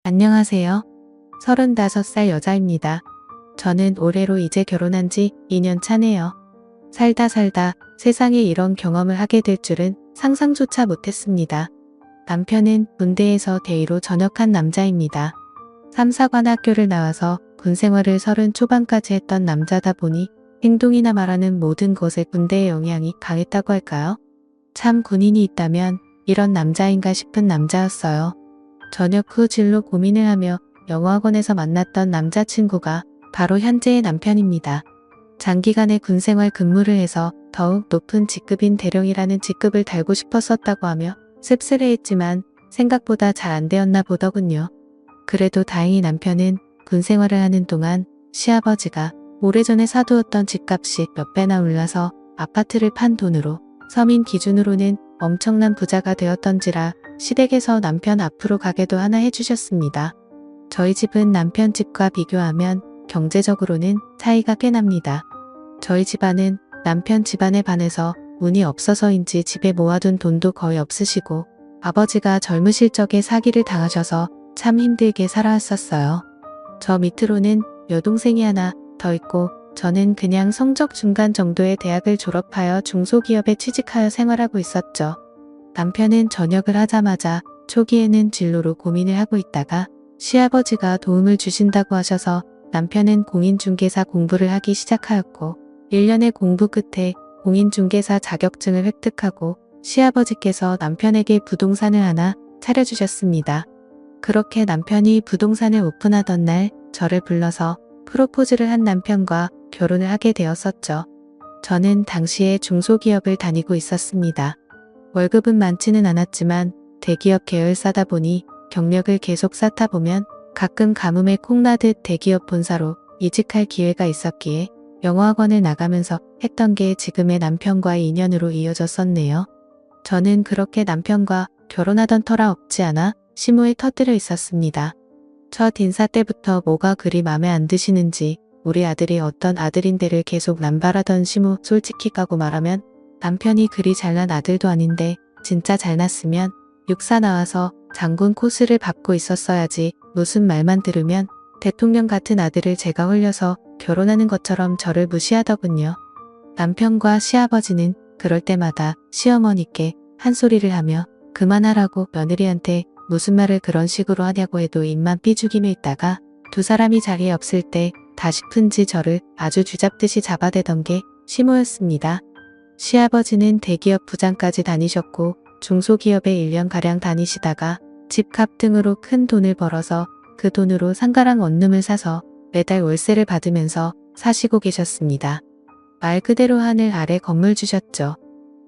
안녕하세요. 35살 여자입니다. 저는 올해로 이제 결혼한 지 2년 차네요. 살다 세상에 이런 경험을 하게 될 줄은 상상조차 못했습니다. 남편은 군대에서 대위로 전역한 남자입니다. 3, 4관 학교를 나와서 군 생활을 30 초반까지 했던 남자다 보니 행동이나 말하는 모든 것에 군대의 영향이 강했다고 할까요? 참 군인이 있다면 이런 남자인가 싶은 남자였어요. 전역 후 진로 고민을 하며 영어학원에서 만났던 남자친구가 바로 현재의 남편입니다. 장기간의 군생활 근무를 해서 더욱 높은 직급인 대령이라는 직급을 달고 싶었었다고 하며 씁쓸해했지만 생각보다 잘 안 되었나 보더군요. 그래도 다행히 남편은 군생활을 하는 동안 시아버지가 오래전에 사두었던 집값이 몇 배나 올라서 아파트를 판 돈으로 서민 기준으로는 엄청난 부자가 되었던지라 시댁에서 남편 앞으로 가게도 하나 해주셨습니다. 저희 집은 남편 집과 비교하면 경제적으로는 차이가 꽤 납니다. 저희 집안은 남편 집안에 반해서 운이 없어서인지 집에 모아둔 돈도 거의 없으시고 아버지가 젊으실 적에 사기를 당하셔서 참 힘들게 살아왔었어요. 저 밑으로는 여동생이 하나 더 있고 저는 그냥 성적 중간 정도의 대학을 졸업하여 중소기업에 취직하여 생활하고 있었죠. 남편은 전역을 하자마자 초기에는 진로로 고민을 하고 있다가 시아버지가 도움을 주신다고 하셔서 남편은 공인중개사 공부를 하기 시작하였고 1년의 공부 끝에 공인중개사 자격증을 획득하고 시아버지께서 남편에게 부동산을 하나 차려주셨습니다. 그렇게 남편이 부동산을 오픈하던 날 저를 불러서 프로포즈를 한 남편과 결혼을 하게 되었었죠. 저는 당시에 중소기업을 다니고 있었습니다. 월급은 많지는 않았지만 대기업 계열사다 보니 경력을 계속 쌓다 보면 가끔 가뭄에 콩나듯 대기업 본사로 이직할 기회가 있었기에 영어학원을 나가면서 했던 게 지금의 남편과의 인연으로 이어졌었네요. 저는 그렇게 남편과 결혼하던 터라 없지 않아 시무에 터뜨려 있었습니다. 첫 인사 때부터 뭐가 그리 맘에 안 드시는지 우리 아들이 어떤 아들인데를 계속 남발하던 시무. 솔직히 까고 말하면 남편이 그리 잘난 아들도 아닌데 진짜 잘났으면 육사 나와서 장군 코스를 밟고 있었어야지 무슨 말만 들으면 대통령 같은 아들을 제가 홀려서 결혼하는 것처럼 저를 무시하더군요. 남편과 시아버지는 그럴 때마다 시어머니께 한 소리를 하며 그만하라고 며느리한테 무슨 말을 그런 식으로 하냐고 해도 입만 삐죽이며 있다가 두 사람이 자리에 없을 때 다 싶은지 저를 아주 쥐잡듯이 잡아대던 게 시모였습니다. 시아버지는 대기업 부장까지 다니셨고 중소기업에 1년가량 다니시다가 집값 등으로 큰 돈을 벌어서 그 돈으로 상가랑 원룸을 사서 매달 월세를 받으면서 사시고 계셨습니다. 말 그대로 하늘 아래 건물 주셨죠.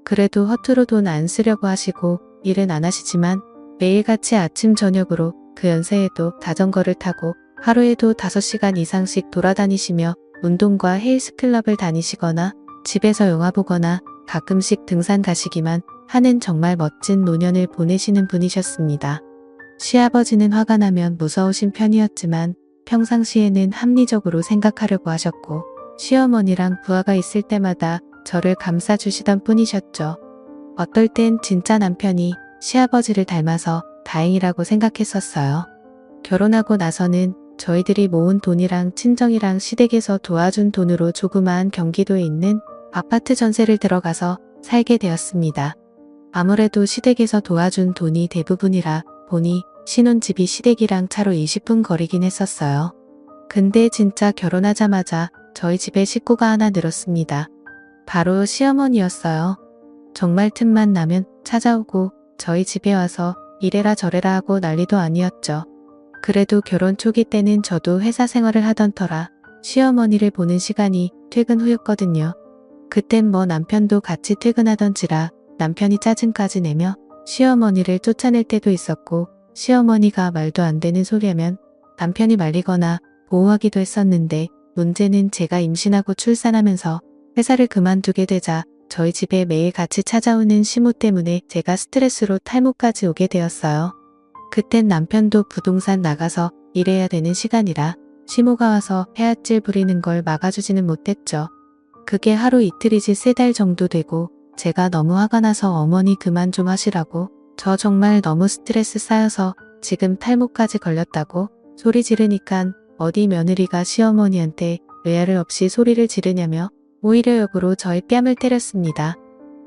그래도 허투루 돈 안 쓰려고 하시고 일은 안 하시지만 매일같이 아침 저녁으로 그 연세에도 자전거를 타고 하루에도 5시간 이상씩 돌아다니시며 운동과 헬스클럽을 다니시거나 집에서 영화 보거나 가끔씩 등산 가시기만 하는 정말 멋진 노년을 보내시는 분이셨습니다. 시아버지는 화가 나면 무서우신 편이었지만 평상시에는 합리적으로 생각하려고 하셨고 시어머니랑 부하가 있을 때마다 저를 감싸주시던 분이셨죠. 어떨 땐 진짜 남편이 시아버지를 닮아서 다행이라고 생각했었어요. 결혼하고 나서는 저희들이 모은 돈이랑 친정이랑 시댁에서 도와준 돈으로 조그마한 경기도에 있는 아파트 전세를 들어가서 살게 되었습니다. 아무래도 시댁에서 도와준 돈이 대부분이라 보니 신혼집이 시댁이랑 차로 20분 거리긴 했었어요. 근데 진짜 결혼하자마자 저희 집에 식구가 하나 늘었습니다. 바로 시어머니였어요. 정말 틈만 나면 찾아오고 저희 집에 와서 이래라 저래라 하고 난리도 아니었죠. 그래도 결혼 초기 때는 저도 회사 생활을 하던 터라 시어머니를 보는 시간이 퇴근 후였거든요. 그땐 뭐 남편도 같이 퇴근하던지라 남편이 짜증까지 내며 시어머니를 쫓아낼 때도 있었고 시어머니가 말도 안 되는 소리하면 남편이 말리거나 보호하기도 했었는데 문제는 제가 임신하고 출산하면서 회사를 그만두게 되자 저희 집에 매일 같이 찾아오는 시모 때문에 제가 스트레스로 탈모까지 오게 되었어요. 그땐 남편도 부동산 나가서 일해야 되는 시간이라 시모가 와서 헤앗질 부리는 걸 막아주지는 못했죠. 그게 하루 이틀이지 3달 정도 되고 제가 너무 화가 나서 어머니 그만 좀 하시라고 저 정말 너무 스트레스 쌓여서 지금 탈모까지 걸렸다고 소리 지르니깐 어디 며느리가 시어머니한테 외아를 없이 소리를 지르냐며 오히려 역으로 저의 뺨을 때렸습니다.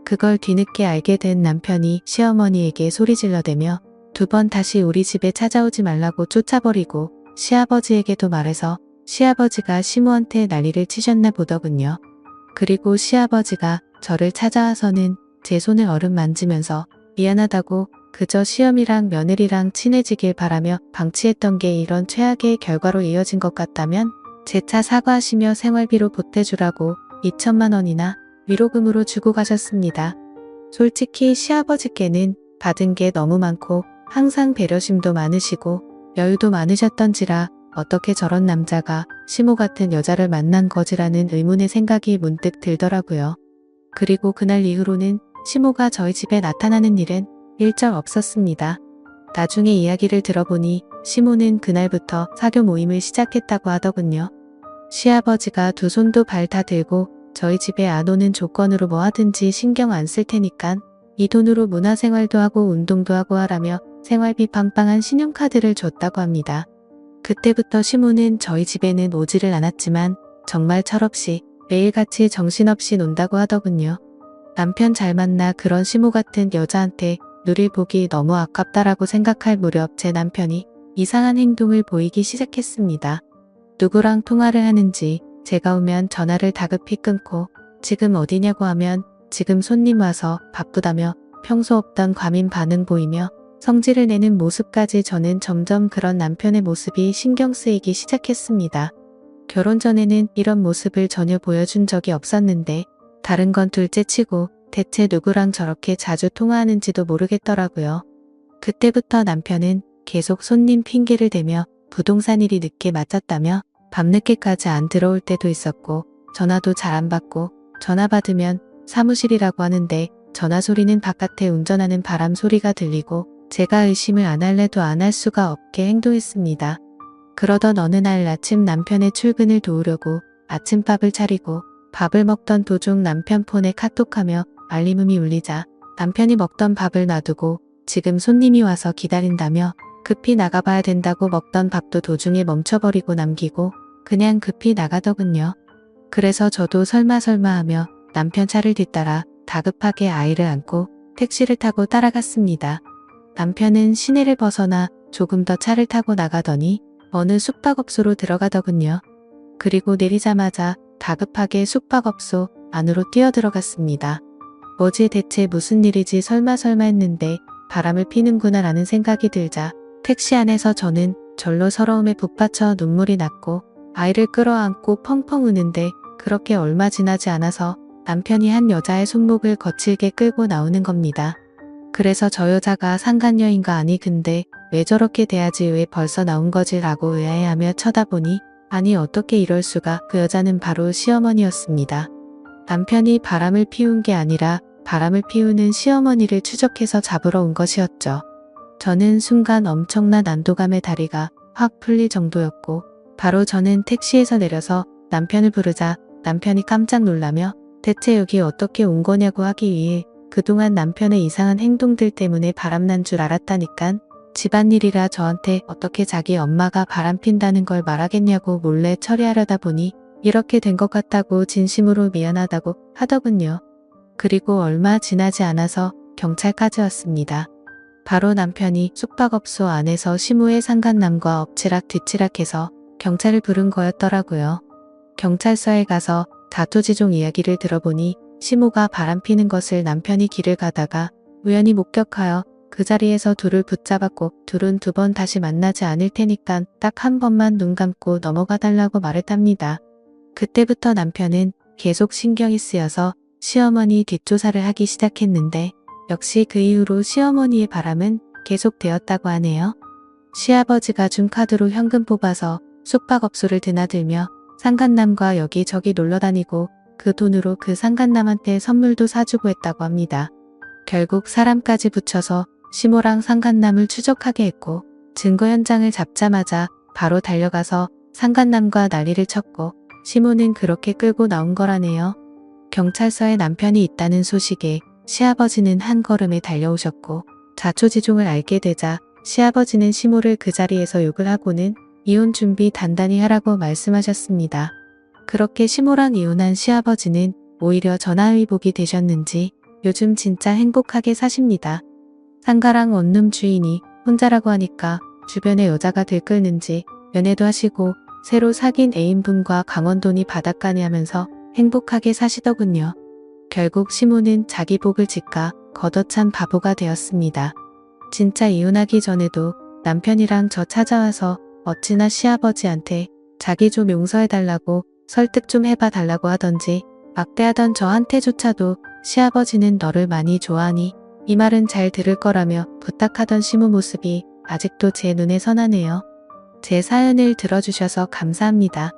그걸 뒤늦게 알게 된 남편이 시어머니에게 소리 질러대며 2번 다시 우리 집에 찾아오지 말라고 쫓아버리고 시아버지에게도 말해서 시아버지가 시모한테 난리를 치셨나 보더군요. 그리고 시아버지가 저를 찾아와서는 제 손을 어름 만지면서 미안하다고 그저 시어미랑 며느리랑 친해지길 바라며 방치했던 게 이런 최악의 결과로 이어진 것 같다면 재차 사과하시며 생활비로 보태주라고 2천만 원이나 위로금으로 주고 가셨습니다. 솔직히 시아버지께는 받은 게 너무 많고 항상 배려심도 많으시고 여유도 많으셨던지라 어떻게 저런 남자가 시모 같은 여자를 만난 거지라는 의문의 생각이 문득 들더라고요. 그리고 그날 이후로는 시모가 저희 집에 나타나는 일은 일절 없었습니다. 나중에 이야기를 들어보니 시모는 그날부터 사교 모임을 시작했다고 하더군요. 시아버지가 2손도 발 다 들고 저희 집에 안 오는 조건으로 뭐 하든지 신경 안 쓸 테니깐 이 돈으로 문화생활도 하고 운동도 하고 하라며 생활비 빵빵한 신용카드를 줬다고 합니다. 그때부터 시모는 저희 집에는 오지를 않았지만 정말 철없이 매일같이 정신없이 논다고 하더군요. 남편 잘 만나 그런 시모 같은 여자한테 누릴 보기 너무 아깝다라고 생각할 무렵 제 남편이 이상한 행동을 보이기 시작했습니다. 누구랑 통화를 하는지 제가 오면 전화를 다급히 끊고 지금 어디냐고 하면 지금 손님 와서 바쁘다며 평소 없던 과민 반응 보이며 성질을 내는 모습까지 저는 점점 그런 남편의 모습이 신경 쓰이기 시작했습니다. 결혼 전에는 이런 모습을 전혀 보여준 적이 없었는데 다른 건 둘째치고 대체 누구랑 저렇게 자주 통화하는지도 모르겠더라고요. 그때부터 남편은 계속 손님 핑계를 대며 부동산 일이 늦게 맞았다며 밤늦게까지 안 들어올 때도 있었고 전화도 잘 안 받고 전화 받으면 사무실이라고 하는데 전화 소리는 바깥에 운전하는 바람 소리가 들리고 제가 의심을 안 할래도 안 할 수가 없게 행동했습니다. 그러던 어느 날 아침 남편의 출근을 도우려고 아침밥을 차리고 밥을 먹던 도중 남편 폰에 카톡하며 알림음이 울리자 남편이 먹던 밥을 놔두고 지금 손님이 와서 기다린다며 급히 나가봐야 된다고 먹던 밥도 도중에 멈춰버리고 남기고 그냥 급히 나가더군요. 그래서 저도 설마 하며 남편 차를 뒤따라 다급하게 아이를 안고 택시를 타고 따라갔습니다. 남편은 시내를 벗어나 조금 더 차를 타고 나가더니 어느 숙박업소로 들어가더군요. 그리고 내리자마자 다급하게 숙박업소 안으로 뛰어들어갔습니다. 뭐지 대체 무슨 일이지 설마 했는데 바람을 피는구나 라는 생각이 들자 택시 안에서 저는 절로 서러움에 북받쳐 눈물이 났고 아이를 끌어안고 펑펑 우는데 그렇게 얼마 지나지 않아서 남편이 한 여자의 손목을 거칠게 끌고 나오는 겁니다. 그래서 저 여자가 상간녀인가 아니 근데 왜 저렇게 돼야지 왜 벌써 나온 거지 라고 의아해하며 쳐다보니 아니 어떻게 이럴 수가 그 여자는 바로 시어머니였습니다. 남편이 바람을 피운 게 아니라 바람을 피우는 시어머니를 추적해서 잡으러 온 것이었죠. 저는 순간 엄청난 안도감에 다리가 확 풀릴 정도였고 바로 저는 택시에서 내려서 남편을 부르자 남편이 깜짝 놀라며 대체 여기 어떻게 온 거냐고 하기 위해 그동안 남편의 이상한 행동들 때문에 바람난 줄 알았다니깐 집안일이라 저한테 어떻게 자기 엄마가 바람핀다는 걸 말하겠냐고 몰래 처리하려다 보니 이렇게 된 것 같다고 진심으로 미안하다고 하더군요. 그리고 얼마 지나지 않아서 경찰까지 왔습니다. 바로 남편이 숙박업소 안에서 시모의 상간남과 엎치락 뒤치락해서 경찰을 부른 거였더라고요. 경찰서에 가서 다투지종 이야기를 들어보니 시모가 바람피는 것을 남편이 길을 가다가 우연히 목격하여 그 자리에서 둘을 붙잡았고 둘은 2번 다시 만나지 않을 테니까 딱 한 번만 눈 감고 넘어가 달라고 말했답니다. 그때부터 남편은 계속 신경이 쓰여서 시어머니 뒷조사를 하기 시작했는데 역시 그 이후로 시어머니의 바람은 계속되었다고 하네요. 시아버지가 준 카드로 현금 뽑아서 숙박업소를 드나들며 상간남과 여기저기 놀러다니고 그 돈으로 그 상간남한테 선물도 사주고 했다고 합니다. 결국 사람까지 붙여서 시모랑 상간남을 추적하게 했고 증거 현장을 잡자마자 바로 달려가서 상간남과 난리를 쳤고 시모는 그렇게 끌고 나온 거라네요. 경찰서에 남편이 있다는 소식에 시아버지는 한 걸음에 달려오셨고 자초지종을 알게 되자 시아버지는 시모를 그 자리에서 욕을 하고는 이혼 준비 단단히 하라고 말씀하셨습니다. 그렇게 시모랑 이혼한 시아버지는 오히려 전화위복이 되셨는지 요즘 진짜 행복하게 사십니다. 상가랑 원룸 주인이 혼자라고 하니까 주변에 여자가 들끓는지 연애도 하시고 새로 사귄 애인분과 강원도니 바닷가니 하면서 행복하게 사시더군요. 결국 시모는 자기 복을 짓가 걷어찬 바보가 되었습니다. 진짜 이혼하기 전에도 남편이랑 저 찾아와서 어찌나 시아버지한테 자기 좀 용서해달라고 설득 좀 해봐 달라고 하던지 막대하던 저한테조차도 시아버지는 너를 많이 좋아하니 이 말은 잘 들을 거라며 부탁하던 시모 모습이 아직도 제 눈에 선하네요. 제 사연을 들어주셔서 감사합니다.